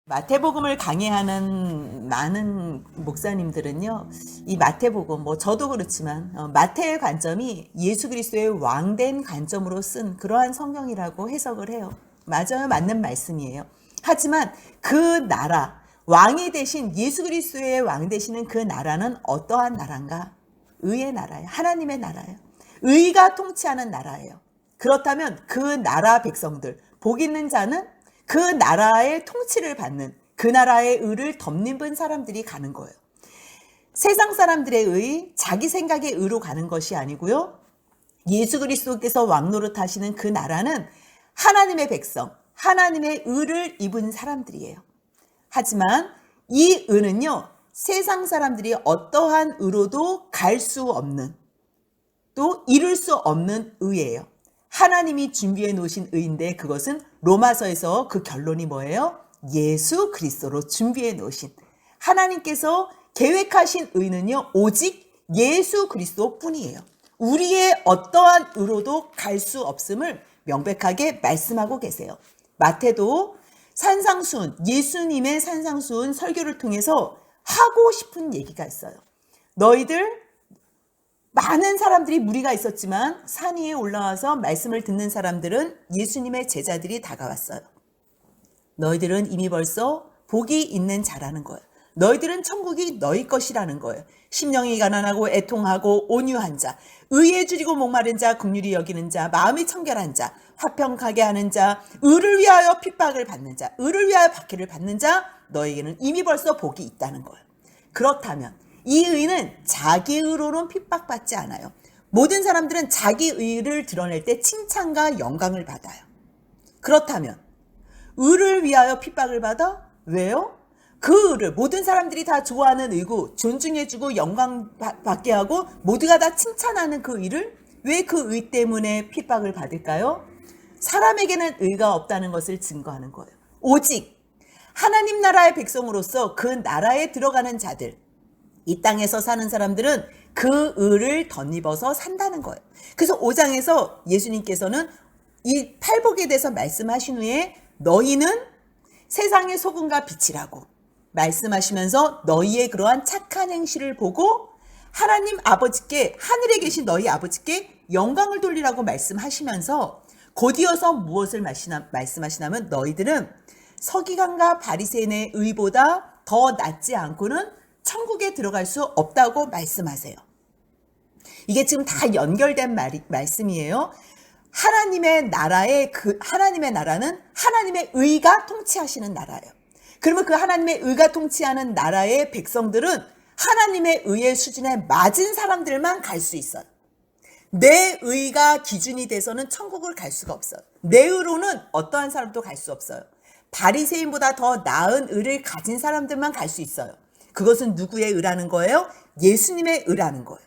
마태복음을 강의하는 많은 목사님들은요, 이 마태복음, 저도 그렇지만, 마태의 관점이 예수 그리스도의 왕된 관점으로 쓴 그러한 성경이라고 해석을 해요. 맞아요. 맞는 말씀이에요. 하지만 그 나라, 왕이 되신 예수 그리스도의 왕 되시는 그 나라는 어떠한 나라인가? 의의 나라예요. 하나님의 나라예요. 의가 통치하는 나라예요. 그렇다면 그 나라 백성들, 복 있는 자는 그 나라의 통치를 받는, 그 나라의 의를 덧입은 사람들이 가는 거예요. 세상 사람들의 의, 자기 생각의 의로 가는 것이 아니고요. 예수 그리스도께서 왕노릇 하시는 그 나라는 하나님의 백성, 하나님의 의를 입은 사람들이에요. 하지만 이 의는요, 세상 사람들이 어떠한 의로도 갈 수 없는, 또 이룰 수 없는 의예요. 하나님이 준비해 놓으신 의인데 그것은 로마서에서 그 결론이 뭐예요? 예수 그리스도로 준비해 놓으신, 하나님께서 계획하신 의는요, 오직 예수 그리스도 뿐이에요. 우리의 어떠한 의로도 갈 수 없음을 명백하게 말씀하고 계세요. 마태도 산상수훈, 예수님의 산상수훈 설교를 통해서 하고 싶은 얘기가 있어요. 너희들 많은 사람들이 무리가 있었지만 산 위에 올라와서 말씀을 듣는 사람들은 예수님의 제자들이 다가왔어요. 너희들은 이미 벌써 복이 있는 자라는 거예요. 너희들은 천국이 너희 것이라는 거예요. 심령이 가난하고 애통하고 온유한 자, 의에 줄이고 목마른 자, 긍휼히 여기는 자, 마음이 청결한 자, 화평하게 하는 자, 의를 위하여 핍박을 받는 자, 의를 위하여 박해를 받는 자, 너에게는 이미 벌써 복이 있다는 거예요. 그렇다면 이 의는 자기 의로는 핍박받지 않아요. 모든 사람들은 자기 의를 드러낼 때 칭찬과 영광을 받아요. 그렇다면 의를 위하여 핍박을 받아? 왜요? 그 의를 모든 사람들이 다 좋아하는 의고 존중해주고 영광받게 하고 모두가 다 칭찬하는 그 의를 왜 그 의 때문에 핍박을 받을까요? 사람에게는 의가 없다는 것을 증거하는 거예요. 오직 하나님 나라의 백성으로서 그 나라에 들어가는 자들, 이 땅에서 사는 사람들은 그 의를 덧입어서 산다는 거예요. 그래서 5장에서 예수님께서는 이 팔복에 대해서 말씀하신 후에 너희는 세상의 소금과 빛이라고 말씀하시면서 너희의 그러한 착한 행실을 보고 하나님 아버지께, 하늘에 계신 너희 아버지께 영광을 돌리라고 말씀하시면서 곧이어서 무엇을 말씀하시냐면 너희들은 서기관과 바리새인의 의보다 더 낫지 않고는 천국에 들어갈 수 없다고 말씀하세요. 이게 지금 다 연결된 말씀이에요. 하나님의 나라는 하나님의 의가 통치하시는 나라예요. 그러면 그 하나님의 의가 통치하는 나라의 백성들은 하나님의 의의 수준에 맞은 사람들만 갈 수 있어요. 내 의가 기준이 돼서는 천국을 갈 수가 없어요. 내 의로는 어떠한 사람도 갈 수 없어요. 바리새인보다 더 나은 의를 가진 사람들만 갈 수 있어요. 그것은 누구의 의라는 거예요? 예수님의 의라는 거예요.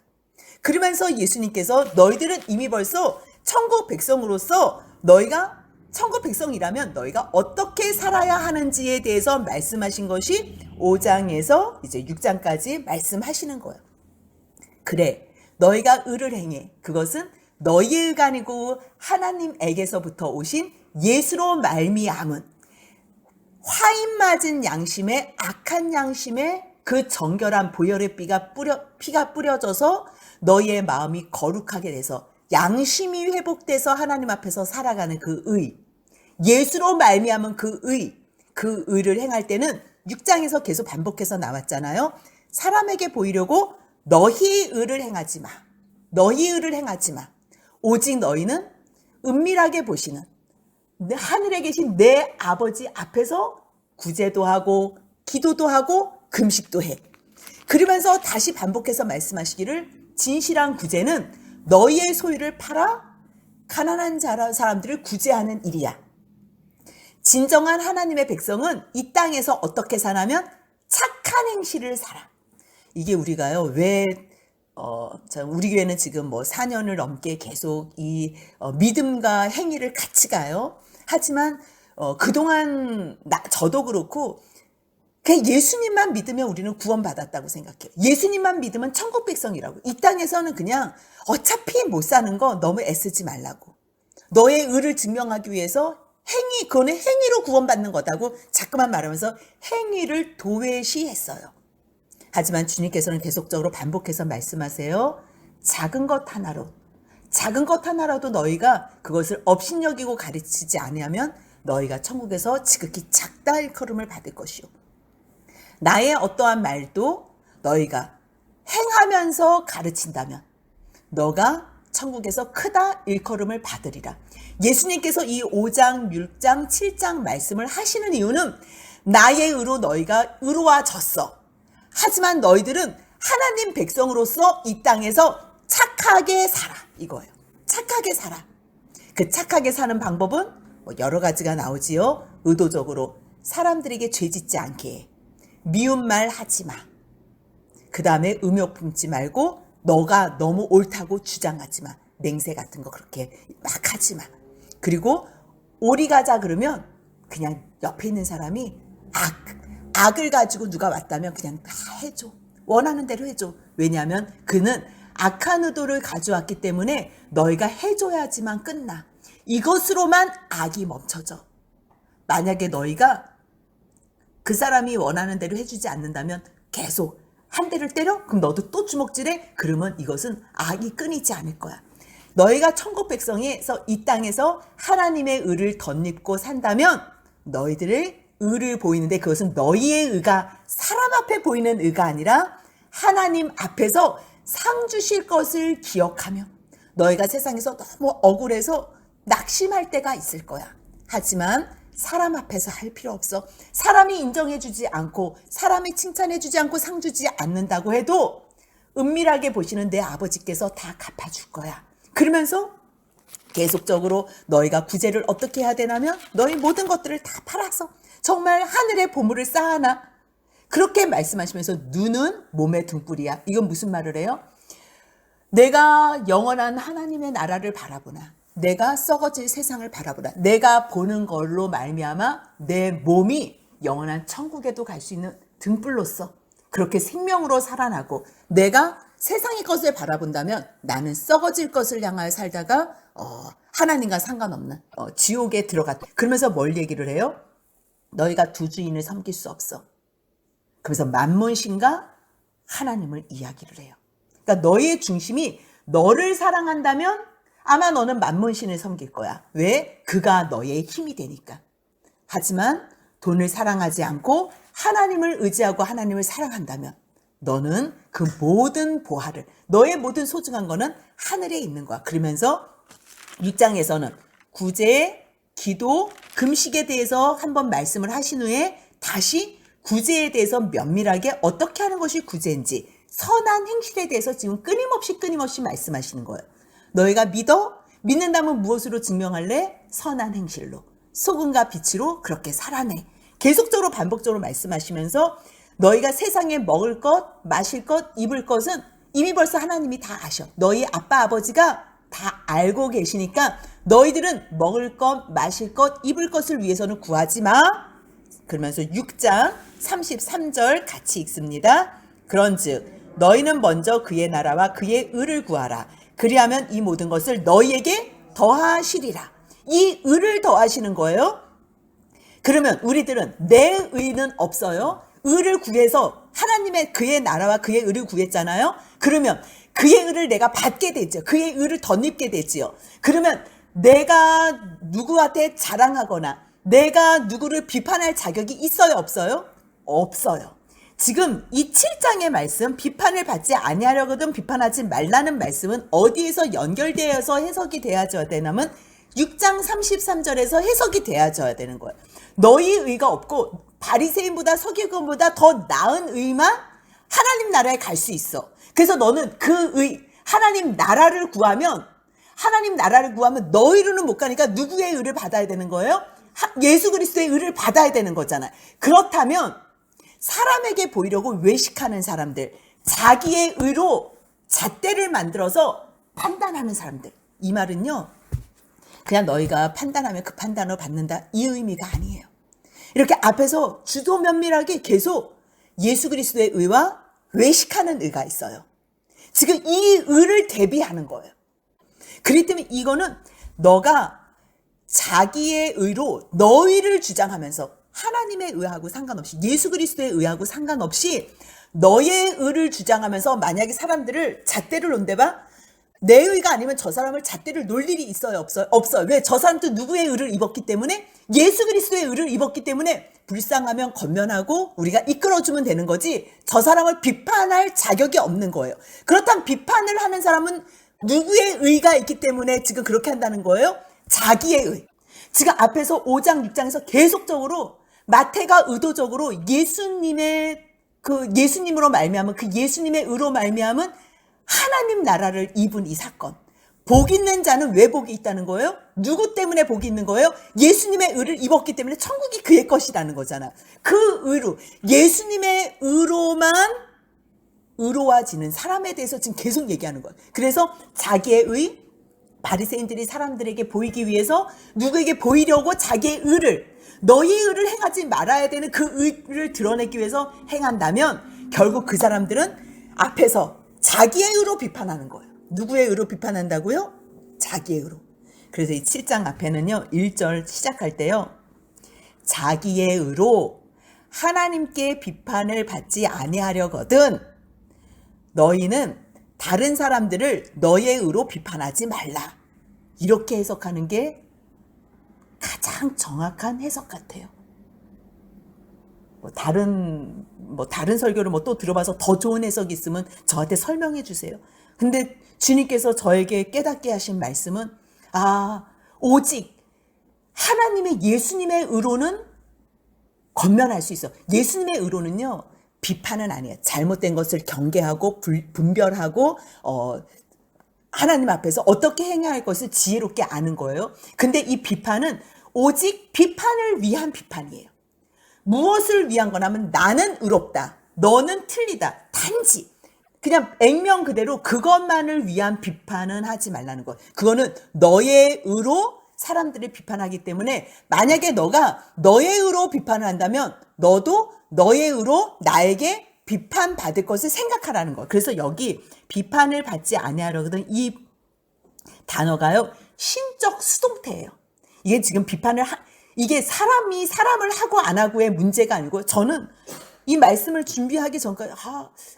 그러면서 예수님께서 너희들은 이미 벌써 천국 백성으로서 너희가 천국 백성이라면 너희가 어떻게 살아야 하는지에 대해서 말씀하신 것이 5장에서 이제 6장까지 말씀하시는 거예요. 그래, 너희가 의를 행해. 그것은 너희의 의가 아니고 하나님에게서부터 오신 예수로 말미암은 화인 맞은 양심에, 악한 양심에 그 정결한 보혈의 피가 뿌려져서 너희의 마음이 거룩하게 돼서 양심이 회복돼서 하나님 앞에서 살아가는 그 의, 예수로 말미암은 그 의를 행할 때는 6장에서 계속 반복해서 나왔잖아요. 사람에게 보이려고 너희 의를 행하지 마. 너희 의를 행하지 마. 오직 너희는 은밀하게 보시는 하늘에 계신 내 아버지 앞에서 구제도 하고 기도도 하고 금식도 해. 그러면서 다시 반복해서 말씀하시기를 진실한 구제는 너희의 소유를 팔아 가난한 사람들을 구제하는 일이야. 진정한 하나님의 백성은 이 땅에서 어떻게 사냐면 착한 행실을 살아. 이게 우리가요, 우리 교회는 지금 4년을 넘게 계속 이 믿음과 행위를 같이 가요. 하지만 그동안 저도 그렇고 그냥 예수님만 믿으면 우리는 구원받았다고 생각해요. 예수님만 믿으면 천국 백성이라고. 이 땅에서는 그냥 어차피 못 사는 거 너무 애쓰지 말라고. 너의 의를 증명하기 위해서 행위, 그거는 행위로 구원받는 거다고 자꾸만 말하면서 행위를 도외시했어요. 하지만 주님께서는 계속적으로 반복해서 말씀하세요. 작은 것 하나라도 너희가 그것을 업신여기고 가르치지 아니하면 너희가 천국에서 지극히 작다 일컬음을 받을 것이요. 나의 어떠한 말도 너희가 행하면서 가르친다면 너가 천국에서 크다 일컬음을 받으리라. 예수님께서 이 5장, 6장, 7장 말씀을 하시는 이유는 나의 의로 너희가 의로워졌어. 하지만 너희들은 하나님 백성으로서 이 땅에서 착하게 살아. 이거예요. 착하게 살아. 그 착하게 사는 방법은 여러 가지가 나오지요. 의도적으로 사람들에게 죄 짓지 않게 해. 미운 말 하지 마. 그 다음에 음욕 품지 말고 너가 너무 옳다고 주장하지 마. 맹세 같은 거 그렇게 막 하지 마. 그리고 오리 가자 그러면 그냥 옆에 있는 사람이 악을 가지고 누가 왔다면 그냥 다 해줘. 원하는 대로 해줘. 왜냐하면 그는 악한 의도를 가져왔기 때문에 너희가 해줘야지만 끝나. 이것으로만 악이 멈춰져. 만약에 너희가 그 사람이 원하는 대로 해주지 않는다면 계속 한 대를 때려? 그럼 너도 또 주먹질해? 그러면 이것은 악이 끊이지 않을 거야. 너희가 천국 백성에서 이 땅에서 하나님의 의를 덧입고 산다면 너희들의 의를 보이는데 그것은 너희의 의가 사람 앞에 보이는 의가 아니라 하나님 앞에서 상 주실 것을 기억하며 너희가 세상에서 너무 억울해서 낙심할 때가 있을 거야. 하지만 사람 앞에서 할 필요 없어. 사람이 인정해주지 않고 사람이 칭찬해주지 않고 상 주지 않는다고 해도 은밀하게 보시는 내 아버지께서 다 갚아줄 거야. 그러면서 계속적으로 너희가 구제를 어떻게 해야 되냐면 너희 모든 것들을 다 팔아서 정말 하늘의 보물을 쌓아놔. 그렇게 말씀하시면서 눈은 몸의 등불이야. 이건 무슨 말을 해요? 내가 영원한 하나님의 나라를 바라보나 내가 썩어질 세상을 바라보라. 내가 보는 걸로 말미암아 내 몸이 영원한 천국에도 갈 수 있는 등불로서 그렇게 생명으로 살아나고 내가 세상의 것을 바라본다면 나는 썩어질 것을 향하여 살다가 하나님과 상관없는 지옥에 들어갔다. 그러면서 뭘 얘기를 해요? 너희가 두 주인을 섬길 수 없어. 그래서 만몬신과 하나님을 이야기를 해요. 그러니까 너의 중심이 너를 사랑한다면 아마 너는 만몬신을 섬길 거야. 왜? 그가 너의 힘이 되니까. 하지만 돈을 사랑하지 않고 하나님을 의지하고 하나님을 사랑한다면 너는 그 모든 보화를 너의 모든 소중한 거는 하늘에 있는 거야. 그러면서 6장에서는 구제, 기도, 금식에 대해서 한번 말씀을 하신 후에 다시 구제에 대해서 면밀하게 어떻게 하는 것이 구제인지 선한 행실에 대해서 지금 끊임없이 말씀하시는 거예요. 너희가 믿는다면 무엇으로 증명할래? 선한 행실로. 소금과 빛으로 그렇게 살아내. 계속적으로 반복적으로 말씀하시면서 너희가 세상에 먹을 것, 마실 것, 입을 것은 이미 벌써 하나님이 다 아셔. 너희 아빠, 아버지가 다 알고 계시니까 너희들은 먹을 것, 마실 것, 입을 것을 위해서는 구하지 마. 그러면서 6장 33절 같이 읽습니다. 그런즉 너희는 먼저 그의 나라와 그의 의를 구하라. 그리하면 이 모든 것을 너희에게 더하시리라. 이 의를 더하시는 거예요. 그러면 우리들은 내 의는 없어요. 의를 구해서 하나님의 그의 나라와 그의 의를 구했잖아요. 그러면 그의 의를 내가 받게 되죠. 그의 의를 덧입게 되지요. 그러면 내가 누구한테 자랑하거나 내가 누구를 비판할 자격이 있어요, 없어요? 없어요. 지금 이 7장의 말씀, 비판을 받지 아니하려거든 비판하지 말라는 말씀은 어디에서 연결되어서 해석이 되어져야 되냐면 6장 33절에서 해석이 되어져야 되는 거예요. 너희 의가 없고 바리새인보다 서기관보다 더 나은 의만 하나님 나라에 갈 수 있어. 그래서 너는 그 의, 하나님 나라를 구하면 너 의로는 못 가니까 누구의 의를 받아야 되는 거예요? 예수 그리스도의 의를 받아야 되는 거잖아요. 그렇다면 사람에게 보이려고 외식하는 사람들, 자기의 의로 잣대를 만들어서 판단하는 사람들. 이 말은요, 그냥 너희가 판단하면 그 판단을 받는다 이 의미가 아니에요. 이렇게 앞에서 주도 면밀하게 계속 예수 그리스도의 의와 외식하는 의가 있어요. 지금 이 의를 대비하는 거예요. 그렇기 때문에 이거는 너가 자기의 의로 너희를 주장하면서 하나님의 의하고 상관없이 예수 그리스도의 의하고 상관없이 너의 의를 주장하면서 만약에 사람들을 잣대를 논대봐 내 의가 아니면 저 사람을 잣대를 놀 일이 있어요? 없어요? 없어요. 왜? 저 사람도 누구의 의를 입었기 때문에 예수 그리스도의 의를 입었기 때문에 불쌍하면 권면하고 우리가 이끌어주면 되는 거지 저 사람을 비판할 자격이 없는 거예요. 그렇다면 비판을 하는 사람은 누구의 의가 있기 때문에 지금 그렇게 한다는 거예요? 자기의 의. 지금 앞에서 5장 6장에서 계속적으로 마태가 의도적으로 예수님으로 말미암은 그 예수님의 의로 말미암은 하나님 나라를 입은 이 사건. 복 있는 자는 왜 복이 있다는 거예요? 누구 때문에 복이 있는 거예요? 예수님의 의를 입었기 때문에 천국이 그의 것이라는 거잖아. 그 의로 예수님의 의로만 의로워지는 사람에 대해서 지금 계속 얘기하는 거예요. 그래서 자기의 의, 바리새인들이 사람들에게 보이기 위해서 누구에게 보이려고 자기의 의를 너희 의를 행하지 말아야 되는 그 의를 드러내기 위해서 행한다면 결국 그 사람들은 앞에서 자기의 의로 비판하는 거예요. 누구의 의로 비판한다고요? 자기의 의로. 그래서 이 7장 앞에는요. 1절 시작할 때요. 자기의 의로 하나님께 비판을 받지 아니하려거든 너희는 다른 사람들을 너의 의로 비판하지 말라. 이렇게 해석하는 게 가장 정확한 해석 같아요. 다른 설교를 또 들어봐서 더 좋은 해석이 있으면 저한테 설명해 주세요. 근데 주님께서 저에게 깨닫게 하신 말씀은 오직 하나님의 예수님의 의로는 권면할 수 있어. 예수님의 의로는요. 비판은 아니에요. 잘못된 것을 경계하고 분별하고 하나님 앞에서 어떻게 행해야 할 것을 지혜롭게 아는 거예요. 근데 이 비판은 오직 비판을 위한 비판이에요. 무엇을 위한 거냐면 나는 의롭다. 너는 틀리다. 단지 그냥 액면 그대로 그것만을 위한 비판은 하지 말라는 거예요. 그거는 너의 의로 사람들을 비판하기 때문에 만약에 너가 너의 의로 비판을 한다면 너도 너의 의로 나에게 비판받을 것을 생각하라는 거예요. 그래서 여기 비판을 받지 아니하려거든 이 단어가요. 신적 수동태예요. 이게 지금 이게 사람이 사람을 하고 안 하고의 문제가 아니고 저는 이 말씀을 준비하기 전까지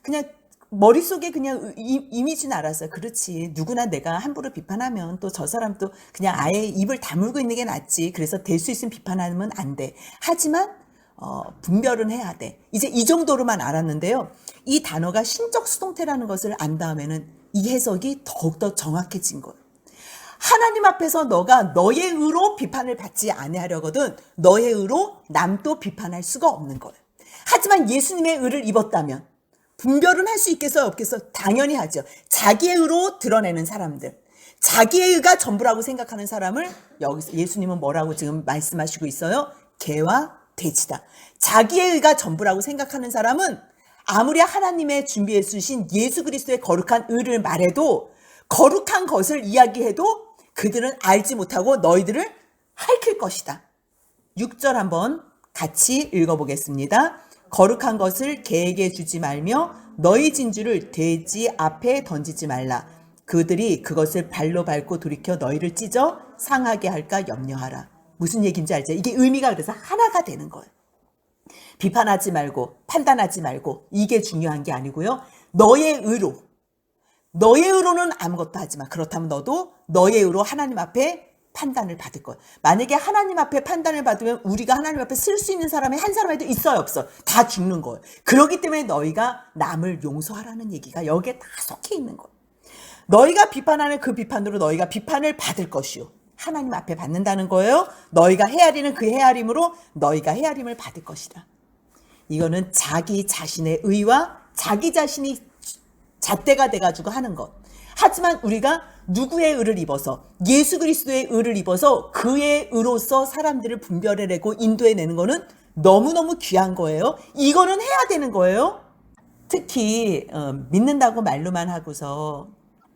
그냥 머릿속에 그냥 이미지는 알았어요. 그렇지. 누구나 내가 함부로 비판하면 또 저 사람도 그냥 아예 입을 다물고 있는 게 낫지. 그래서 될 수 있으면 비판하면 안 돼. 하지만 분별은 해야 돼. 이제 이 정도로만 알았는데요. 이 단어가 신적 수동태라는 것을 안 다음에는 이 해석이 더욱더 정확해진 거예요. 하나님 앞에서 너가 너의 의로 비판을 받지 아니하려거든 너의 의로 남도 비판할 수가 없는 거예요. 하지만 예수님의 의를 입었다면 분별은 할 수 있겠어요? 없겠어요? 당연히 하죠. 자기의 의로 드러내는 사람들. 자기의 의가 전부라고 생각하는 사람을 여기서 예수님은 뭐라고 지금 말씀하시고 있어요? 개와 돼지다. 자기의 의가 전부라고 생각하는 사람은 아무리 하나님의 준비해 주신 예수 그리스도의 거룩한 의를 말해도 거룩한 것을 이야기해도 그들은 알지 못하고 너희들을 핥힐 것이다. 6절 한번 같이 읽어보겠습니다. 거룩한 것을 개에게 주지 말며 너희 진주를 돼지 앞에 던지지 말라. 그들이 그것을 발로 밟고 돌이켜 너희를 찢어 상하게 할까 염려하라. 무슨 얘기인지 알죠? 이게 의미가 그래서 하나가 되는 거예요. 비판하지 말고 판단하지 말고 이게 중요한 게 아니고요. 너의 의로는 아무것도 하지 마. 그렇다면 너도 너의 의로 하나님 앞에 판단을 받을 거예요. 만약에 하나님 앞에 판단을 받으면 우리가 하나님 앞에 쓸 수 있는 사람이 한 사람에도 있어요, 없어? 다 죽는 거예요. 그렇기 때문에 너희가 남을 용서하라는 얘기가 여기에 다 속해 있는 거예요. 너희가 비판하는 그 비판으로 너희가 비판을 받을 것이요. 하나님 앞에 받는다는 거예요. 너희가 헤아리는 그 헤아림으로 너희가 헤아림을 받을 것이다. 이거는 자기 자신의 의와 자기 자신이 잣대가 돼가지고 하는 것. 하지만 우리가 누구의 의를 입어서 예수 그리스도의 의를 입어서 그의 의로서 사람들을 분별해내고 인도해내는 거는 너무너무 귀한 거예요. 이거는 해야 되는 거예요. 특히 믿는다고 말로만 하고서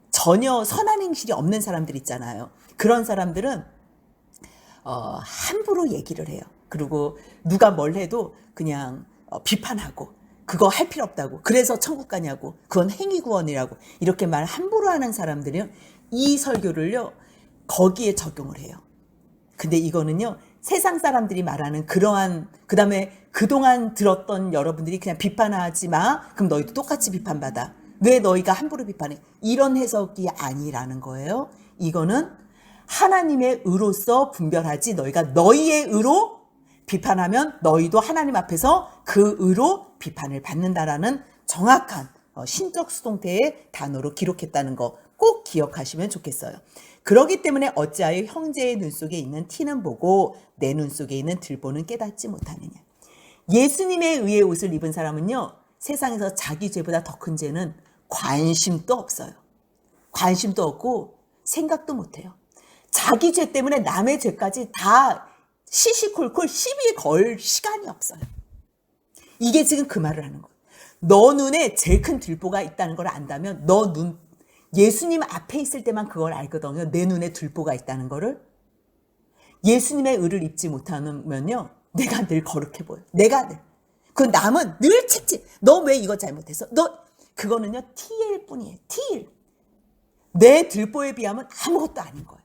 전혀 선한 행실이 없는 사람들 있잖아요. 그런 사람들은 함부로 얘기를 해요. 그리고 누가 뭘 해도 그냥 비판하고 그거 할 필요 없다고. 그래서 천국 가냐고. 그건 행위구원이라고. 이렇게 말 함부로 하는 사람들은 이 설교를요. 거기에 적용을 해요. 근데 이거는요, 세상 사람들이 말하는 그러한, 그 다음에 그동안 들었던 여러분들이 그냥 비판하지 마. 그럼 너희도 똑같이 비판받아. 왜 너희가 함부로 비판해? 이런 해석이 아니라는 거예요. 이거는 하나님의 의로서 분별하지, 너희가 너희의 의로 비판하면 너희도 하나님 앞에서 그 의로 비판을 받는다라는 정확한 신적 수동태의 단어로 기록했다는 거 꼭 기억하시면 좋겠어요. 그렇기 때문에 어찌하여 형제의 눈 속에 있는 티는 보고 내 눈 속에 있는 들보는 깨닫지 못하느냐. 예수님에 의해 옷을 입은 사람은요, 세상에서 자기 죄보다 더 큰 죄는 관심도 없어요. 관심도 없고 생각도 못해요. 자기 죄 때문에 남의 죄까지 다 시시콜콜 시비 걸 시간이 없어요. 이게 지금 그 말을 하는 거예요. 너 눈에 제일 큰 들보가 있다는 걸 안다면 너 눈, 예수님 앞에 있을 때만 그걸 알거든요. 내 눈에 들보가 있다는 거를. 예수님의 의를 입지 못하면요, 내가 늘 거룩해 보여. 내가 늘. 그 남은 늘 채찍. 너 왜 이거 잘못했어? 너, 그거는요, 티일 뿐이에요. 티일. 내 들보에 비하면 아무것도 아닌 거예요.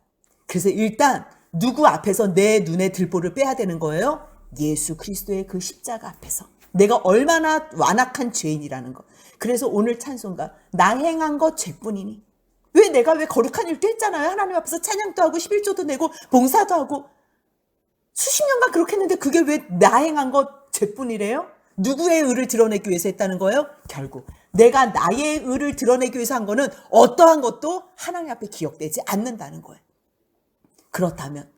그래서 일단 누구 앞에서 내 눈에 들보를 빼야 되는 거예요? 예수 그리스도의 그 십자가 앞에서. 내가 얼마나 완악한 죄인이라는 거. 그래서 오늘 찬송가, 나 행한 것 죄뿐이니. 왜 내가 왜 거룩한 일도 했잖아요. 하나님 앞에서 찬양도 하고 11조도 내고 봉사도 하고 수십 년간 그렇게 했는데 그게 왜 나 행한 것 죄뿐이래요? 누구의 의를 드러내기 위해서 했다는 거예요? 결국 내가 나의 의를 드러내기 위해서 한 거는 어떠한 것도 하나님 앞에 기억되지 않는다는 거예요. 그렇다면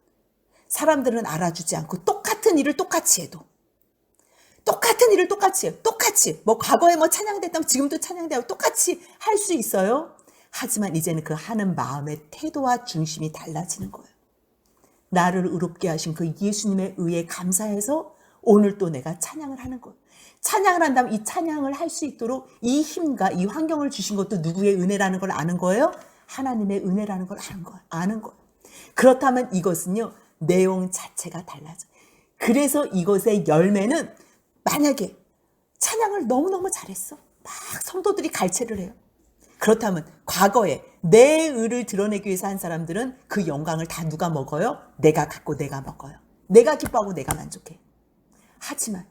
사람들은 알아주지 않고 똑같은 일을 똑같이 해도, 똑같은 일을 똑같이 해요. 똑같이. 뭐 과거에 뭐 찬양됐다면 지금도 찬양되고 똑같이 할 수 있어요. 하지만 이제는 그 하는 마음의 태도와 중심이 달라지는 거예요. 나를 의롭게 하신 그 예수님의 의에 감사해서 오늘 또 내가 찬양을 하는 거예요. 찬양을 한다면 이 찬양을 할 수 있도록 이 힘과 이 환경을 주신 것도 누구의 은혜라는 걸 아는 거예요? 하나님의 은혜라는 걸 아는 거예요. 그렇다면 이것은요, 내용 자체가 달라져. 그래서 이것의 열매는, 만약에 찬양을 너무너무 잘했어. 막 성도들이 갈채를 해요. 그렇다면 과거에 내 의를 드러내기 위해서 한 사람들은 그 영광을 다 누가 먹어요? 내가 갖고 내가 먹어요. 내가 기뻐하고 내가 만족해. 하지만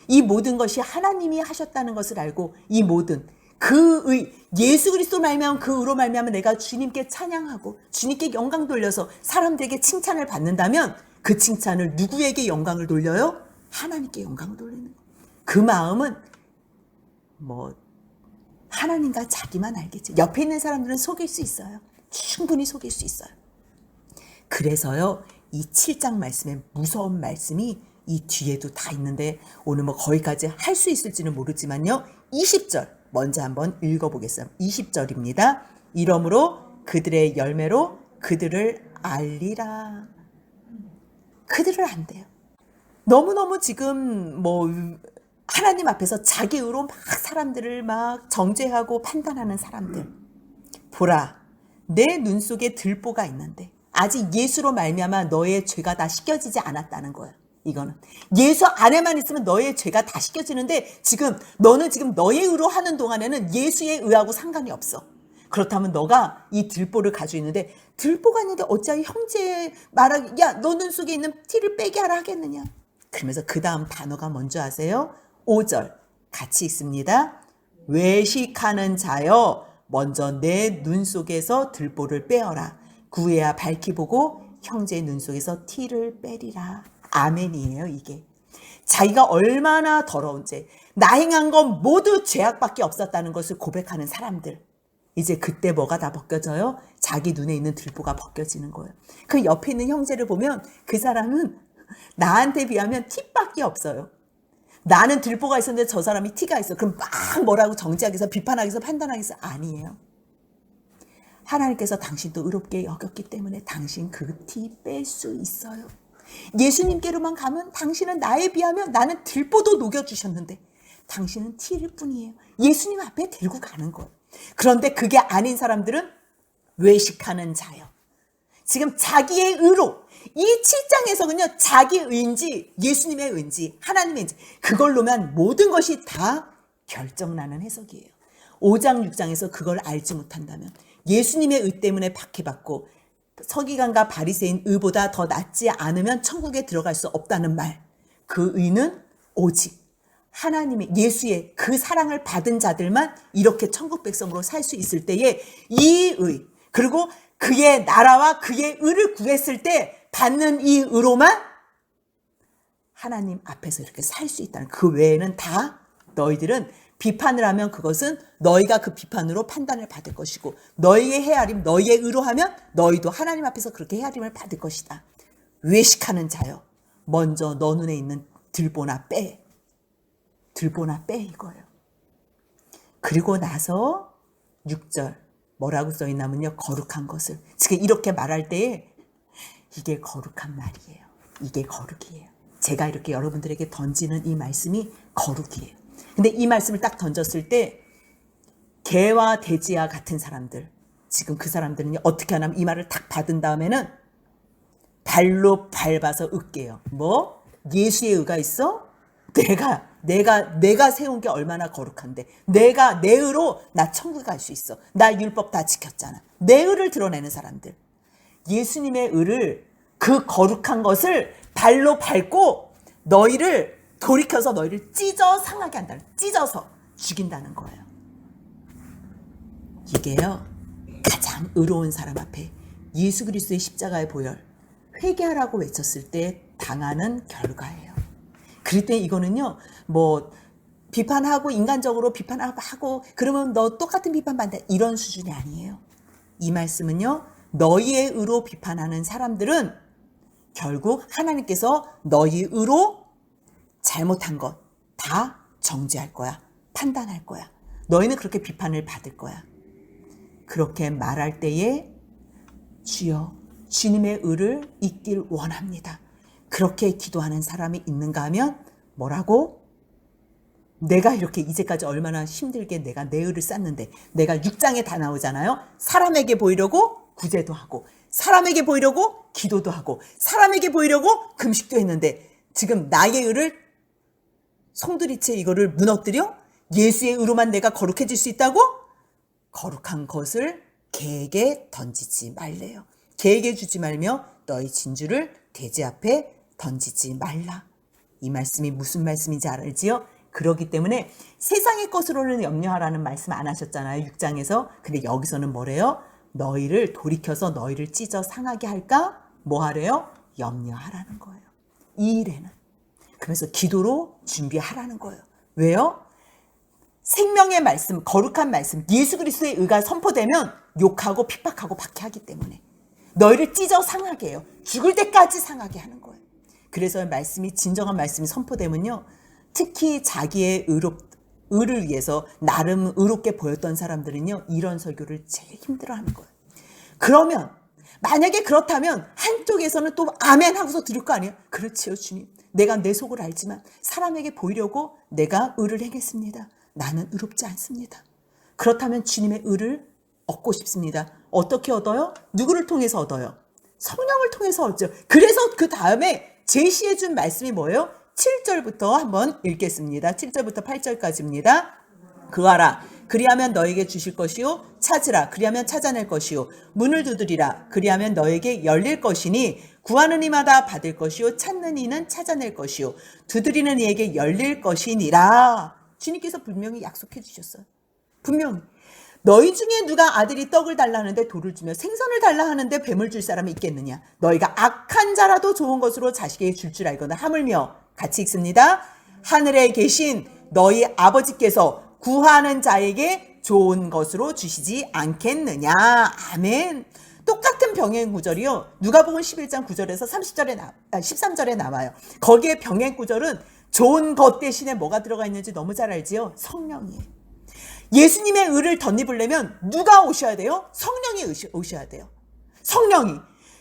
이 모든 것이 하나님이 하셨다는 것을 알고 이 모든 그 의, 예수 그리스도 말미암아 그 의로 말미암아 내가 주님께 찬양하고 주님께 영광 돌려서 사람들에게 칭찬을 받는다면 그 칭찬을 누구에게 영광을 돌려요? 하나님께 영광을 돌리는 거예요. 그 마음은 뭐 하나님과 자기만 알겠지. 옆에 있는 사람들은 속일 수 있어요. 충분히 속일 수 있어요. 그래서요, 이 7장 말씀의 무서운 말씀이 이 뒤에도 다 있는데 오늘 뭐 거기까지 할 수 있을지는 모르지만요. 20절 먼저 한번 읽어보겠습니다. 20절입니다. 이러므로 그들의 열매로 그들을 알리라. 그들을 안대요. 너무너무 지금 뭐 하나님 앞에서 자기 의로 막 사람들을 막 정죄하고 판단하는 사람들. 보라, 내 눈 속에 들보가 있는데 아직 예수로 말미암아 너의 죄가 다 씻겨지지 않았다는 거예요. 이거는 예수 안에만 있으면 너의 죄가 다 씻겨지는데 지금 너는 지금 너의 의로 하는 동안에는 예수의 의하고 상관이 없어. 그렇다면 너가 이 들보를 가지고 있는데, 들보가 있는데 어찌하여 형제 말하기, 야, 너 눈 속에 있는 티를 빼게 하라 하겠느냐. 그러면서 그 다음 단어가 뭔지 아세요? 5절 같이 있습니다. 외식하는 자여, 먼저 내 눈 속에서 들보를 빼어라. 구해야 밝히 보고 형제의 눈 속에서 티를 빼리라. 아멘이에요. 이게 자기가 얼마나 더러운지, 나 행한 건 모두 죄악밖에 없었다는 것을 고백하는 사람들, 이제 그때 뭐가 다 벗겨져요? 자기 눈에 있는 들보가 벗겨지는 거예요. 그 옆에 있는 형제를 보면 그 사람은 나한테 비하면 티밖에 없어요. 나는 들보가 있었는데 저 사람이 티가 있어. 그럼 막 뭐라고 정죄하기 위해서, 비판하기 위해서, 판단하기 위해서. 아니에요. 하나님께서 당신도 의롭게 여겼기 때문에 당신 그 티 뺄 수 있어요. 예수님께로만 가면 당신은 나에 비하면, 나는 들보도 녹여주셨는데 당신은 티일 뿐이에요. 예수님 앞에 들고 가는 거예요. 그런데 그게 아닌 사람들은 외식하는 자요. 지금 자기의 의로, 이 7장에서는요, 자기 의인지 예수님의 의인지 하나님의 의인지 그걸로만 모든 것이 다 결정나는 해석이에요. 5장 6장에서 그걸 알지 못한다면, 예수님의 의 때문에 박해받고 서기관과 바리새인 의보다 더 낫지 않으면 천국에 들어갈 수 없다는 말. 그 의는 오직 하나님의 예수의 그 사랑을 받은 자들만 이렇게 천국 백성으로 살 수 있을 때에 이 의, 그리고 그의 나라와 그의 의를 구했을 때 받는 이 의로만 하나님 앞에서 이렇게 살 수 있다는, 그 외에는 다 너희들은 비판을 하면 그것은 너희가 그 비판으로 판단을 받을 것이고, 너희의 헤아림, 너희의 의로 하면 너희도 하나님 앞에서 그렇게 헤아림을 받을 것이다. 외식하는 자여, 먼저 너 눈에 있는 들보나 빼. 들보나 빼 이거예요. 그리고 나서 6절 뭐라고 써있냐면요, 거룩한 것을. 지금 이렇게 말할 때에 이게 거룩한 말이에요. 이게 거룩이에요. 제가 이렇게 여러분들에게 던지는 이 말씀이 거룩이에요. 근데 이 말씀을 딱 던졌을 때 개와 돼지와 같은 사람들, 지금 그 사람들은 어떻게 하냐면 이 말을 딱 받은 다음에는 발로 밟아서 으깨요. 뭐? 예수의 의가 있어? 내가 세운 게 얼마나 거룩한데, 내 의로 나 천국 갈 수 있어. 나 율법 다 지켰잖아. 내 의를 드러내는 사람들, 예수님의 의를, 그 거룩한 것을 발로 밟고 너희를 돌이켜서 너희를 찢어 상하게 한다는, 찢어서 죽인다는 거예요. 이게요, 가장 의로운 사람 앞에 예수 그리스도의 십자가의 보혈, 회개하라고 외쳤을 때 당하는 결과예요. 그럴 때 이거는요, 뭐 비판하고 인간적으로 비판하고 그러면 너 똑같은 비판 받는다, 이런 수준이 아니에요. 이 말씀은요, 너희의 의로 비판하는 사람들은 결국 하나님께서 너희 의로 잘못한 것 다 정죄할 거야. 판단할 거야. 너희는 그렇게 비판을 받을 거야. 그렇게 말할 때에 주여, 주님의 의를 잊길 원합니다. 그렇게 기도하는 사람이 있는가 하면 뭐라고? 내가 이렇게 이제까지 얼마나 힘들게 내가 내 의를 쌓는데, 내가 6장에 다 나오잖아요. 사람에게 보이려고 구제도 하고, 사람에게 보이려고 기도도 하고, 사람에게 보이려고 금식도 했는데, 지금 나의 의를 송두리째 이거를 무너뜨려? 예수의 의로만 내가 거룩해질 수 있다고? 거룩한 것을 개에게 던지지 말래요. 개에게 주지 말며 너희 진주를 돼지 앞에 던지지 말라. 이 말씀이 무슨 말씀인지 알지요? 그렇기 때문에 세상의 것으로는 염려하라는 말씀 안 하셨잖아요, 6장에서. 근데 여기서는 뭐래요? 너희를 돌이켜서 너희를 찢어 상하게 할까? 뭐 하래요? 염려하라는 거예요. 이 일에는. 그래서 기도로 준비하라는 거예요. 왜요? 생명의 말씀, 거룩한 말씀, 예수 그리스도의 의가 선포되면 욕하고 핍박하고 박해하기 때문에 너희를 찢어 상하게 해요. 죽을 때까지 상하게 하는 거예요. 그래서 말씀이, 진정한 말씀이 선포되면요, 특히 자기의 의를 위해서 나름 의롭게 보였던 사람들은요, 이런 설교를 제일 힘들어하는 거예요. 그러면 만약에 그렇다면 한쪽에서는 또 아멘 하고서 들을 거 아니에요? 그렇지요, 주님. 내가 내 속을 알지만 사람에게 보이려고 내가 의를 행했습니다. 나는 의롭지 않습니다. 그렇다면 주님의 의를 얻고 싶습니다. 어떻게 얻어요? 누구를 통해서 얻어요? 성령을 통해서 얻죠. 그래서 그 다음에 제시해 준 말씀이 뭐예요? 7절부터 한번 읽겠습니다. 7절부터 8절까지입니다. 구하라, 그리하면 너에게 주실 것이요. 찾으라, 그리하면 찾아낼 것이요. 문을 두드리라, 그리하면 너에게 열릴 것이니 구하는 이마다 받을 것이요. 찾는 이는 찾아낼 것이요. 두드리는 이에게 열릴 것이니라. 주님께서 분명히 약속해 주셨어요. 분명히. 너희 중에 누가 아들이 떡을 달라 하는데 돌을 주며 생선을 달라 하는데 뱀을 줄 사람이 있겠느냐? 너희가 악한 자라도 좋은 것으로 자식에게 줄 줄 알거나 하물며, 같이 읽습니다. 하늘에 계신 너희 아버지께서 구하는 자에게 좋은 것으로 주시지 않겠느냐? 아멘. 똑같은 병행 구절이요, 누가복음 11장 9절에서 13절에 나와요. 거기에 병행 구절은 좋은 것 대신에 뭐가 들어가 있는지 너무 잘 알지요? 성령이에요. 예수님의 의를 덧입으려면 누가 오셔야 돼요? 성령이 오셔야 돼요. 성령이.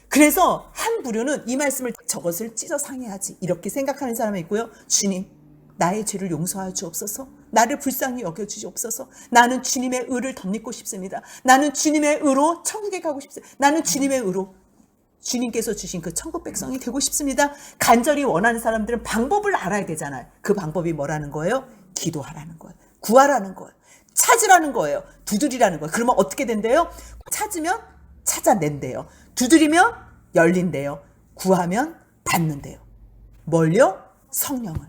그래서 한 부류는 이 말씀을, 저것을 찢어 상해야지, 이렇게 생각하는 사람이 있고요. 주님, 나의 죄를 용서하여 주옵소서. 나를 불쌍히 여겨주시옵소서. 나는 주님의 의를 덧입고 싶습니다. 나는 주님의 의로 천국에 가고 싶습니다. 나는 주님의 의로 주님께서 주신 그 천국 백성이 되고 싶습니다. 간절히 원하는 사람들은 방법을 알아야 되잖아요. 그 방법이 뭐라는 거예요? 기도하라는 거예요. 구하라는 거예요. 찾으라는 거예요. 두드리라는 거예요. 그러면 어떻게 된대요? 찾으면 찾아낸대요. 두드리면 열린대요. 구하면 받는대요. 뭘요? 성령을.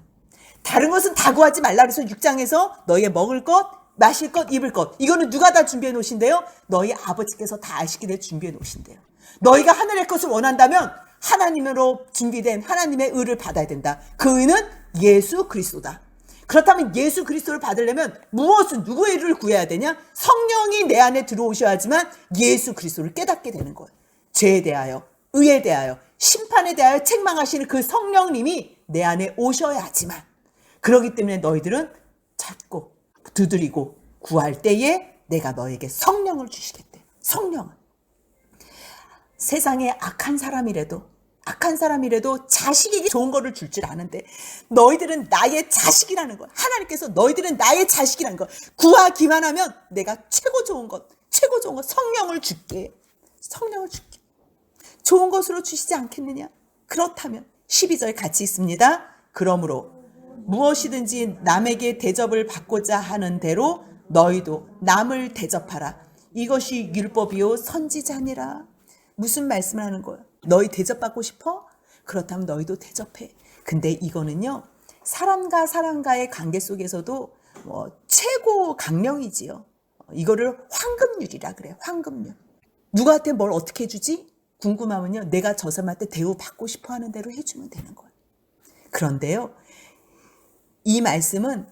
다른 것은 다 구하지 말라 그래서 6장에서 너희의 먹을 것, 마실 것, 입을 것, 이거는 누가 다 준비해 놓으신대요? 너희 아버지께서 다 아시기에 준비해 놓으신대요. 너희가 하늘의 것을 원한다면 하나님으로 준비된 하나님의 의를 받아야 된다. 그 의는 예수 그리스도다. 그렇다면 예수 그리스도를 받으려면 무엇은 누구의 의를 구해야 되냐? 성령이 내 안에 들어오셔야지만 예수 그리스도를 깨닫게 되는 거예요. 죄에 대하여, 의에 대하여, 심판에 대하여 책망하시는 그 성령님이 내 안에 오셔야지만. 그렇기 때문에 너희들은 찾고 두드리고 구할 때에 내가 너에게 성령을 주시겠대. 성령을. 세상에 악한 사람이라도 자식에게 좋은 거를 줄 줄 아는데 너희들은 나의 자식이라는 거야. 하나님께서 너희들은 나의 자식이라는 거야. 구하기만 하면 내가 최고 좋은 것 성령을 줄게. 성령을 줄게. 좋은 것으로 주시지 않겠느냐? 그렇다면 12절 같이 있습니다. 그러므로 무엇이든지 남에게 대접을 받고자 하는 대로 너희도 남을 대접하라. 이것이 율법이요 선지자니라. 무슨 말씀을 하는 거예요? 너희 대접받고 싶어? 그렇다면 너희도 대접해. 근데 이거는요, 사람과 사람과의 관계 속에서도 최고 강령이지요. 이거를 황금률이라 그래요. 황금률. 누구한테 뭘 어떻게 해주지? 궁금하면요, 내가 저 사람한테 대우받고 싶어 하는 대로 해주면 되는 거예요. 그런데요, 이 말씀은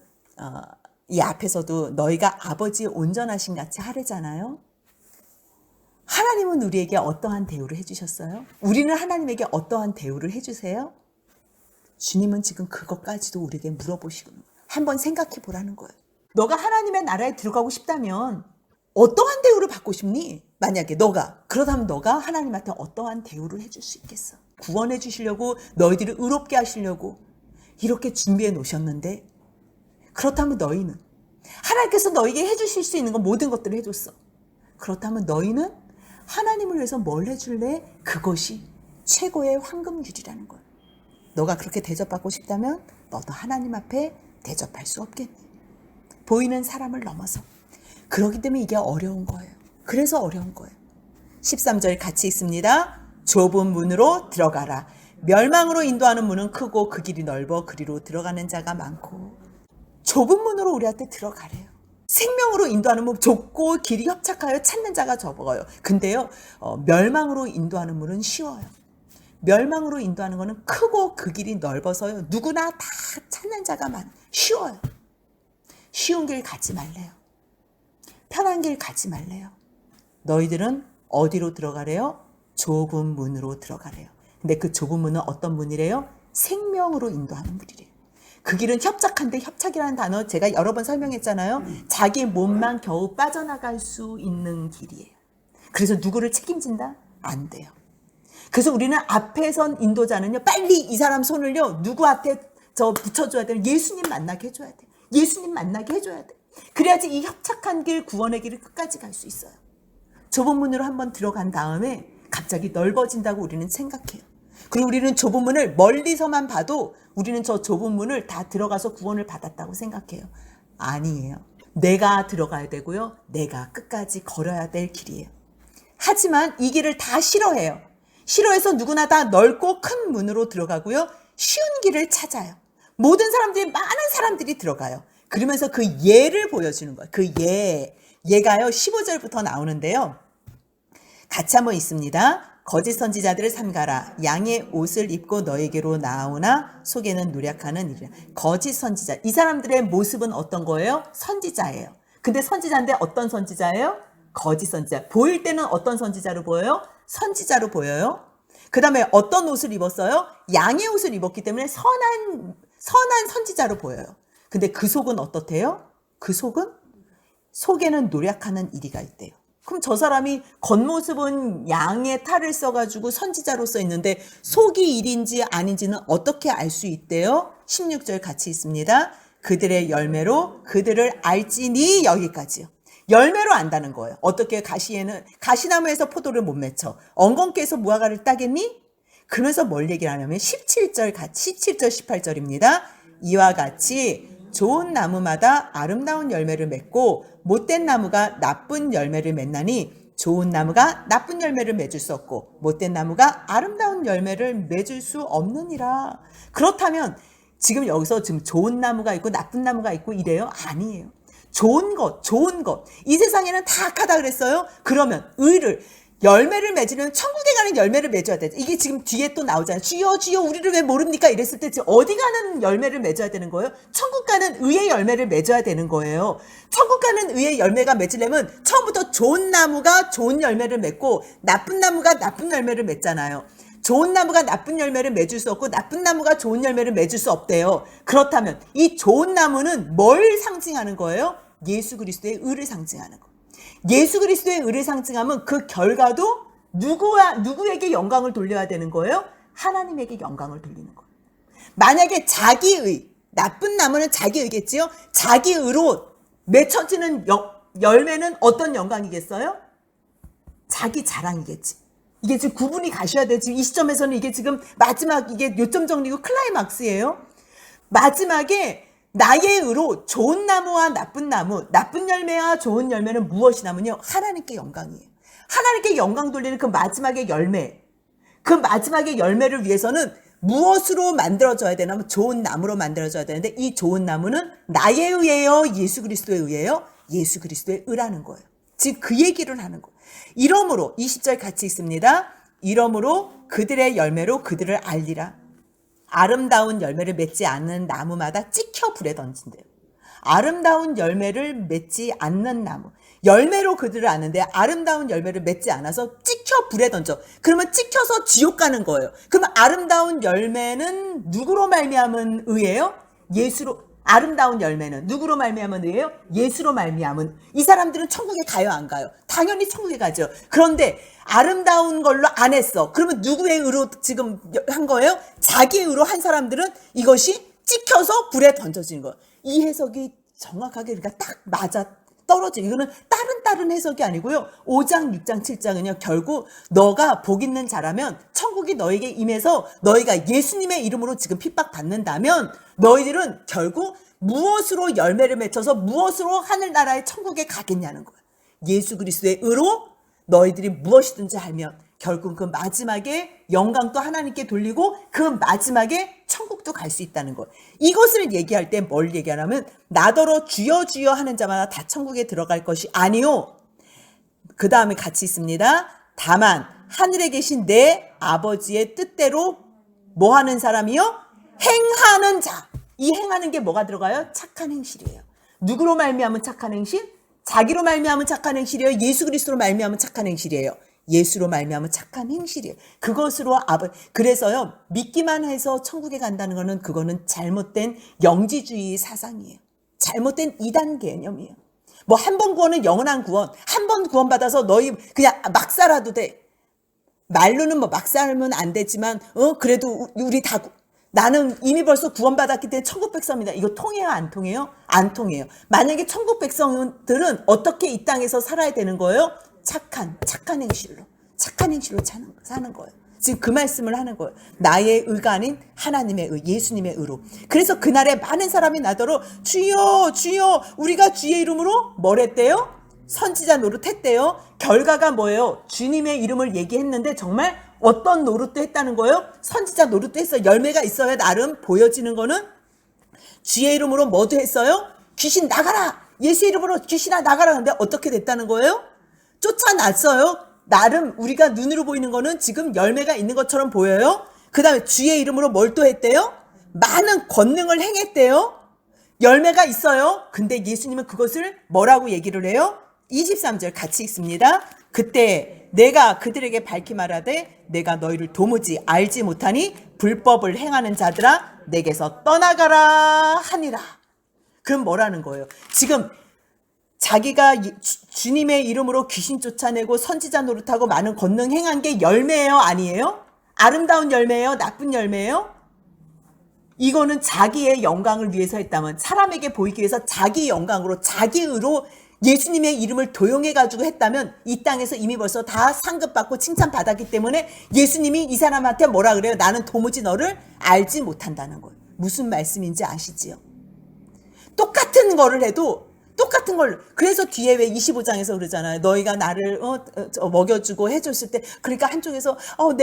이 앞에서도 너희가 아버지의 온전하신 같이 하래잖아요. 하나님은 우리에게 어떠한 대우를 해주셨어요? 우리는 하나님에게 어떠한 대우를 해주세요? 주님은 지금 그것까지도 우리에게 물어보시고 한번 생각해 보라는 거예요. 너가 하나님의 나라에 들어가고 싶다면 어떠한 대우를 받고 싶니? 만약에 그렇다면 너가 하나님한테 어떠한 대우를 해줄 수 있겠어? 구원해 주시려고 너희들을 의롭게 하시려고 이렇게 준비해 놓으셨는데, 그렇다면 너희는 하나님께서 너에게 해주실 수 있는 건 모든 것들을 해줬어. 그렇다면 너희는 하나님을 위해서 뭘 해줄래? 그것이 최고의 황금률이라는 거야. 너가 그렇게 대접받고 싶다면 너도 하나님 앞에 대접할 수 없겠니? 보이는 사람을 넘어서. 그렇기 때문에 이게 어려운 거예요. 그래서 어려운 거예요. 13절 같이 있습니다. 좁은 문으로 들어가라. 멸망으로 인도하는 문은 크고 그 길이 넓어 그리로 들어가는 자가 많고. 좁은 문으로 우리한테 들어가래요. 생명으로 인도하는 문 좁고 길이 협착하여 찾는 자가 적어요. 근데요, 멸망으로 인도하는 문은 쉬워요. 멸망으로 인도하는 거는 크고 그 길이 넓어서요, 누구나 다 찾는 자가 쉬워요. 쉬운 길 가지 말래요. 편한 길 가지 말래요. 너희들은 어디로 들어가래요? 좁은 문으로 들어가래요. 근데 그 좁은 문은 어떤 문이래요? 생명으로 인도하는 문이래요. 그 길은 협착한데, 협착이라는 단어 제가 여러 번 설명했잖아요. 자기 몸만 겨우 빠져나갈 수 있는 길이에요. 그래서 누구를 책임진다? 안 돼요. 그래서 우리는 앞에 선 인도자는요, 빨리 이 사람 손을요, 누구한테 붙여줘야 돼요. 예수님 만나게 해줘야 돼요. 예수님 만나게 해줘야 돼요. 그래야지 이 협착한 길, 구원의 길을 끝까지 갈 수 있어요. 좁은 문으로 한번 들어간 다음에 갑자기 넓어진다고 우리는 생각해요. 그리고 우리는 좁은 문을 멀리서만 봐도 우리는 저 좁은 문을 다 들어가서 구원을 받았다고 생각해요. 아니에요. 내가 들어가야 되고요. 내가 끝까지 걸어야 될 길이에요. 하지만 이 길을 다 싫어해요. 싫어해서 누구나 다 넓고 큰 문으로 들어가고요. 쉬운 길을 찾아요. 모든 사람들이, 많은 사람들이 들어가요. 그러면서 그 예를 보여주는 거예요. 그 예가요 15절부터 나오는데요. 같이 한번 있습니다. 거짓 선지자들을 삼가라. 양의 옷을 입고 너에게로 나오나 속에는 노력하는 일이라. 거짓 선지자. 이 사람들의 모습은 어떤 거예요? 선지자예요. 근데 선지자인데 어떤 선지자예요? 거짓 선지자. 보일 때는 어떤 선지자로 보여요? 선지자로 보여요. 그 다음에 어떤 옷을 입었어요? 양의 옷을 입었기 때문에 선한 선지자로 보여요. 근데 그 속은 어떻대요? 그 속에는 노력하는 이리가 있대요. 그럼 저 사람이 겉모습은 양의 탈을 써가지고 선지자로 써 있는데 속이 일인지 아닌지는 어떻게 알 수 있대요? 16절 같이 있습니다. 그들의 열매로 그들을 알지니, 여기까지요. 열매로 안다는 거예요. 어떻게 가시나무에서 포도를 못 맺혀. 엉겅퀴에서 무화과를 따겠니? 그러면서 뭘 얘기를 하냐면 17절 18절입니다. 이와 같이 좋은 나무마다 아름다운 열매를 맺고 못된 나무가 나쁜 열매를 맺나니 좋은 나무가 나쁜 열매를 맺을 수 없고 못된 나무가 아름다운 열매를 맺을 수 없느니라. 그렇다면 지금 여기서 지금 좋은 나무가 있고 나쁜 나무가 있고 이래요? 아니에요. 좋은 것. 이 세상에는 다 악하다 그랬어요? 그러면 의를 열매를 맺으면 천국에 가는 열매를 맺어야 돼. 이게 지금 뒤에 또 나오잖아요. 주여 주여 우리를 왜 모릅니까? 이랬을 때 지금 어디 가는 열매를 맺어야 되는 거예요? 천국 가는 의의 열매를 맺어야 되는 거예요. 천국 가는 의의 열매가 맺으려면 처음부터 좋은 나무가 좋은 열매를 맺고 나쁜 나무가 나쁜 열매를 맺잖아요. 좋은 나무가 나쁜 열매를 맺을 수 없고 나쁜 나무가 좋은 열매를 맺을 수 없대요. 그렇다면 이 좋은 나무는 뭘 상징하는 거예요? 예수 그리스도의 의를 상징하는 거. 예수 그리스도의 의를 상징하면 그 결과도 누구에게 영광을 돌려야 되는 거예요? 하나님에게 영광을 돌리는 거예요. 만약에 자기의, 나쁜 나무는 자기의겠지요? 자기의로 맺혀지는 열매는 어떤 영광이겠어요? 자기 자랑이겠지. 이게 지금 구분이 가셔야 돼요. 지금 이 시점에서는 이게 지금 마지막 이게 요점 정리고 클라이막스예요. 마지막에 나의 의로 좋은 나무와 나쁜 나무, 나쁜 열매와 좋은 열매는 무엇이냐면요. 하나님께 영광이에요. 하나님께 영광 돌리는 그 마지막의 열매. 그 마지막의 열매를 위해서는 무엇으로 만들어져야 되냐면 좋은 나무로 만들어져야 되는데 이 좋은 나무는 나의 의예요? 예수 그리스도의 의예요? 예수 그리스도의 의라는 거예요. 지금 그 얘기를 하는 거예요. 이러므로 20절 같이 있습니다. 이러므로 그들의 열매로 그들을 알리라. 아름다운 열매를 맺지 않는 나무마다 찍혀 불에 던진대요. 아름다운 열매를 맺지 않는 나무. 열매로 그들을 아는데 아름다운 열매를 맺지 않아서 찍혀 불에 던져. 그러면 찍혀서 지옥 가는 거예요. 그러면 아름다운 열매는 누구로 말미암은 의예요? 예수로. 아름다운 열매는 누구로 말미암은 의예요? 예수로 말미암은. 이 사람들은 천국에 가요 안 가요? 당연히 천국에 가죠. 그런데 아름다운 걸로 안 했어. 그러면 누구의 의로 지금 한 거예요? 자기의 의로 한 사람들은 이것이 찍혀서 불에 던져지는 거예요. 이 해석이 정확하게 그러니까 딱 맞아 떨어지는. 이거는 다른 해석이 아니고요. 5장, 6장, 7장은요. 결국 너가 복 있는 자라면 천국이 너에게 임해서 너희가 예수님의 이름으로 지금 핍박받는다면 너희들은 결국 무엇으로 열매를 맺혀서 무엇으로 하늘나라의 천국에 가겠냐는 거예요. 예수 그리스도의 의로 너희들이 무엇이든지 하면 결국 그 마지막에 영광도 하나님께 돌리고 그 마지막에 천국도 갈 수 있다는 것. 이것을 얘기할 때 뭘 얘기하냐면 나더러 주여 주여 하는 자마다 다 천국에 들어갈 것이 아니요. 그 다음에 같이 있습니다. 다만 하늘에 계신 내 아버지의 뜻대로 뭐 하는 사람이요? 행하는 자. 이 행하는 게 뭐가 들어가요? 착한 행실이에요. 누구로 말미암은 착한 행실? 자기로 말미암은 착한 행실이에요. 예수 그리스도로 말미암은 착한 행실이에요. 예수로 말미암은 착한 행실이에요. 그것으로 그래서요 믿기만 해서 천국에 간다는 거는 그거는 잘못된 영지주의 사상이에요. 잘못된 이단 개념이에요. 뭐 한 번 구원은 영원한 구원. 한 번 구원 받아서 너희 그냥 막 살아도 돼. 말로는 뭐 막 살면 안 되지만 그래도 우리 다 나는 이미 벌써 구원받았기 때문에 천국 백성입니다. 이거 통해요? 안 통해요? 안 통해요. 만약에 천국 백성들은 어떻게 이 땅에서 살아야 되는 거예요? 착한 행실로 사는 거예요. 지금 그 말씀을 하는 거예요. 나의 의가 아닌 하나님의 의, 예수님의 의로. 그래서 그날에 많은 사람이 나더러 주여 주여 우리가 주의 이름으로 뭘 했대요? 선지자 노릇했대요. 결과가 뭐예요? 주님의 이름을 얘기했는데 정말 어떤 노릇도 했다는 거예요? 선지자 노릇도 했어요. 열매가 있어야 나름 보여지는 거는 주의 이름으로 뭐도 했어요? 귀신 나가라! 예수 이름으로 귀신아 나가라! 근데 어떻게 됐다는 거예요? 쫓아났어요. 나름 우리가 눈으로 보이는 거는 지금 열매가 있는 것처럼 보여요. 그 다음에 주의 이름으로 뭘 또 했대요? 많은 권능을 행했대요. 열매가 있어요. 근데 예수님은 그것을 뭐라고 얘기를 해요? 23절 같이 읽습니다. 그때 내가 그들에게 밝히 말하되 내가 너희를 도무지 알지 못하니 불법을 행하는 자들아 내게서 떠나가라 하니라. 그럼 뭐라는 거예요? 지금 자기가 주님의 이름으로 귀신 쫓아내고 선지자 노릇하고 많은 권능 행한 게 열매예요? 아니에요? 아름다운 열매예요? 나쁜 열매예요? 이거는 자기의 영광을 위해서 했다면 사람에게 보이기 위해서 자기 영광으로 자기 의로 예수님의 이름을 도용해가지고 했다면 이 땅에서 이미 벌써 다 상급받고 칭찬받았기 때문에 예수님이 이 사람한테 뭐라 그래요? 나는 도무지 너를 알지 못한다는 거예요. 무슨 말씀인지 아시지요? 똑같은 거를 해도 똑같은 걸. 그래서 뒤에 왜 25장에서 그러잖아요. 너희가 나를 먹여주고 해줬을 때, 그러니까 한쪽에서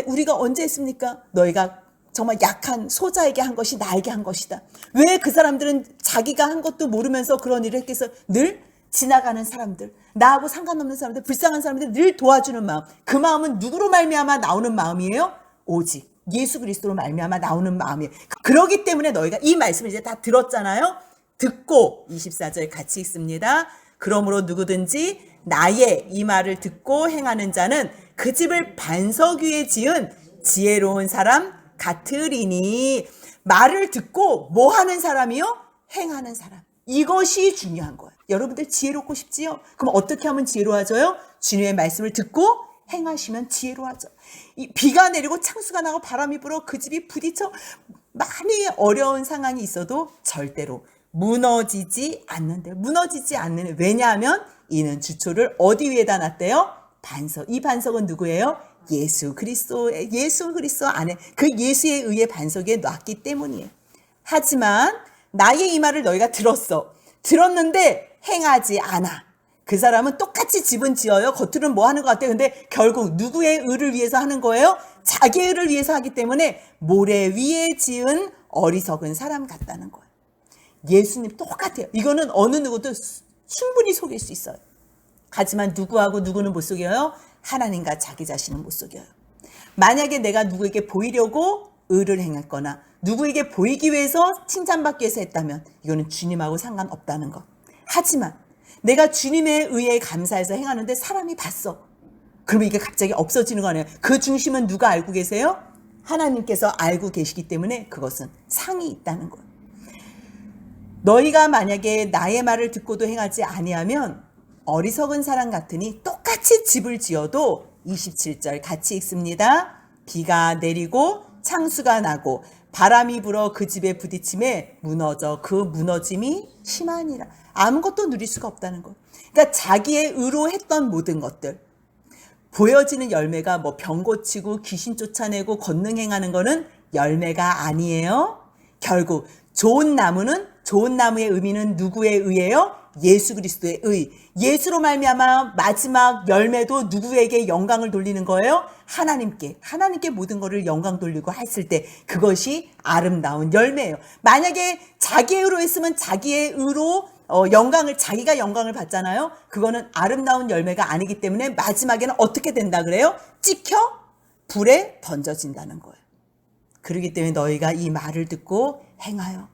우리가 언제 했습니까? 너희가 정말 약한 소자에게 한 것이 나에게 한 것이다. 왜 그 사람들은 자기가 한 것도 모르면서 그런 일을 했겠어? 늘 지나가는 사람들, 나하고 상관없는 사람들, 불쌍한 사람들 늘 도와주는 마음. 그 마음은 누구로 말미암아 나오는 마음이에요? 오직 예수 그리스도로 말미암아 나오는 마음이에요. 그러기 때문에 너희가 이 말씀을 이제 다 들었잖아요. 듣고 24절 같이 읽습니다. 그러므로 누구든지 나의 이 말을 듣고 행하는 자는 그 집을 반석 위에 지은 지혜로운 사람 같으리니. 말을 듣고 뭐 하는 사람이요? 행하는 사람. 이것이 중요한 거예요. 여러분들 지혜롭고 싶지요? 그럼 어떻게 하면 지혜로워져요? 주님의 말씀을 듣고 행하시면 지혜로워져. 비가 내리고 창수가 나고 바람이 불어 그 집이 부딪혀 많이 어려운 상황이 있어도 절대로 무너지지 않는데. 무너지지 않는. 왜냐하면 이는 주초를 어디 위에다 놨대요? 반석. 이 반석은 누구예요? 예수 그리스도 안에 그 예수에 의해 반석에 놨기 때문이에요. 하지만 나의 이 말을 너희가 들었는데 행하지 않아. 그 사람은 똑같이 집은 지어요. 겉으로는 뭐 하는 것 같아요. 근데 결국 누구의 의를 위해서 하는 거예요? 자기의 의를 위해서 하기 때문에 모래 위에 지은 어리석은 사람 같다는 거예요. 예수님 똑같아요. 이거는 어느 누구도 충분히 속일 수 있어요. 하지만 누구하고 누구는 못 속여요? 하나님과 자기 자신은 못 속여요. 만약에 내가 누구에게 보이려고 의를 행했거나 누구에게 보이기 위해서 칭찬받기 위해서 했다면 이거는 주님하고 상관없다는 것. 하지만 내가 주님의 의에 감사해서 행하는데 사람이 봤어. 그러면 이게 갑자기 없어지는 거 아니에요? 그 중심은 누가 알고 계세요? 하나님께서 알고 계시기 때문에 그것은 상이 있다는 거예요. 너희가 만약에 나의 말을 듣고도 행하지 아니하면 어리석은 사람 같으니. 똑같이 집을 지어도 27절 같이 읽습니다. 비가 내리고 창수가 나고 바람이 불어 그 집에 부딪힘에 무너져 그 무너짐이 심하니라. 아무것도 누릴 수가 없다는 것. 그러니까 자기의 의로 했던 모든 것들, 보여지는 열매가 뭐 병 고치고 귀신 쫓아내고 권능 행하는 거는 열매가 아니에요. 결국 좋은 나무의 의미는 누구의 의예요? 예수 그리스도의 의. 예수로 말미암아 마지막 열매도 누구에게 영광을 돌리는 거예요? 하나님께 모든 것을 영광 돌리고 했을 때 그것이 아름다운 열매예요. 만약에 자기의 의로 했으면 자기의 의로 자기가 영광을 받잖아요. 그거는 아름다운 열매가 아니기 때문에 마지막에는 어떻게 된다 그래요? 찍혀 불에 던져진다는 거예요. 그렇기 때문에 너희가 이 말을 듣고 행하여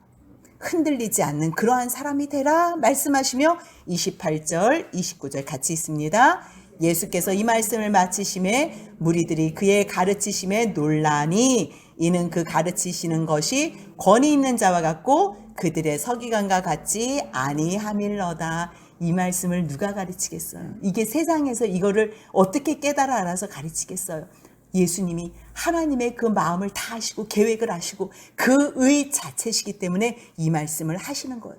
흔들리지 않는 그러한 사람이 되라 말씀하시며 28절 29절 같이 있습니다. 예수께서 이 말씀을 마치심에 무리들이 그의 가르치심에 놀라니 이는 그 가르치시는 것이 권위 있는 자와 같고 그들의 서기관과 같지 아니함일러다. 이 말씀을 누가 가르치겠어요? 이게 세상에서 이거를 어떻게 깨달아 알아서 가르치겠어요? 예수님이 하나님의 그 마음을 다 아시고 계획을 아시고 그 의 자체시기 때문에 이 말씀을 하시는 거예요.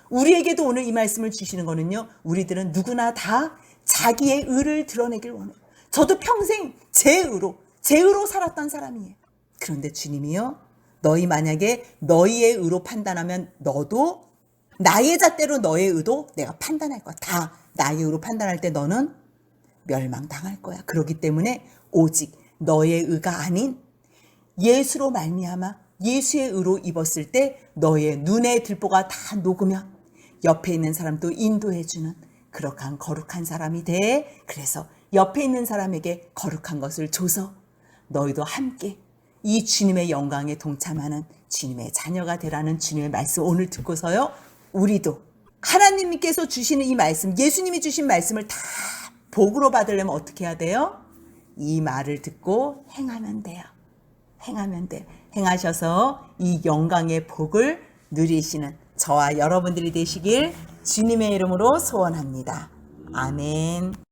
우리에게도 오늘 이 말씀을 주시는 거는요. 우리들은 누구나 다 자기의 의를 드러내길 원해요. 저도 평생 제 의로 살았던 사람이에요. 그런데 주님이요. 너희 만약에 너희의 의로 판단하면 너도 나의 잣대로 너의 의도 내가 판단할 거야. 다 나의 의로 판단할 때 너는 멸망당할 거야. 그렇기 때문에 오직 너의 의가 아닌 예수로 말미암아 예수의 의로 입었을 때 너의 눈의 들보가 다 녹으면 옆에 있는 사람도 인도해주는 그렇게 거룩한 사람이 돼. 그래서 옆에 있는 사람에게 거룩한 것을 줘서 너희도 함께 이 주님의 영광에 동참하는 주님의 자녀가 되라는 주님의 말씀 오늘 듣고서요. 우리도 하나님께서 주시는 이 말씀, 예수님이 주신 말씀을 다 복으로 받으려면 어떻게 해야 돼요? 이 말을 듣고 행하면 돼요. 행하셔서 이 영광의 복을 누리시는 저와 여러분들이 되시길 주님의 이름으로 소원합니다. 아멘.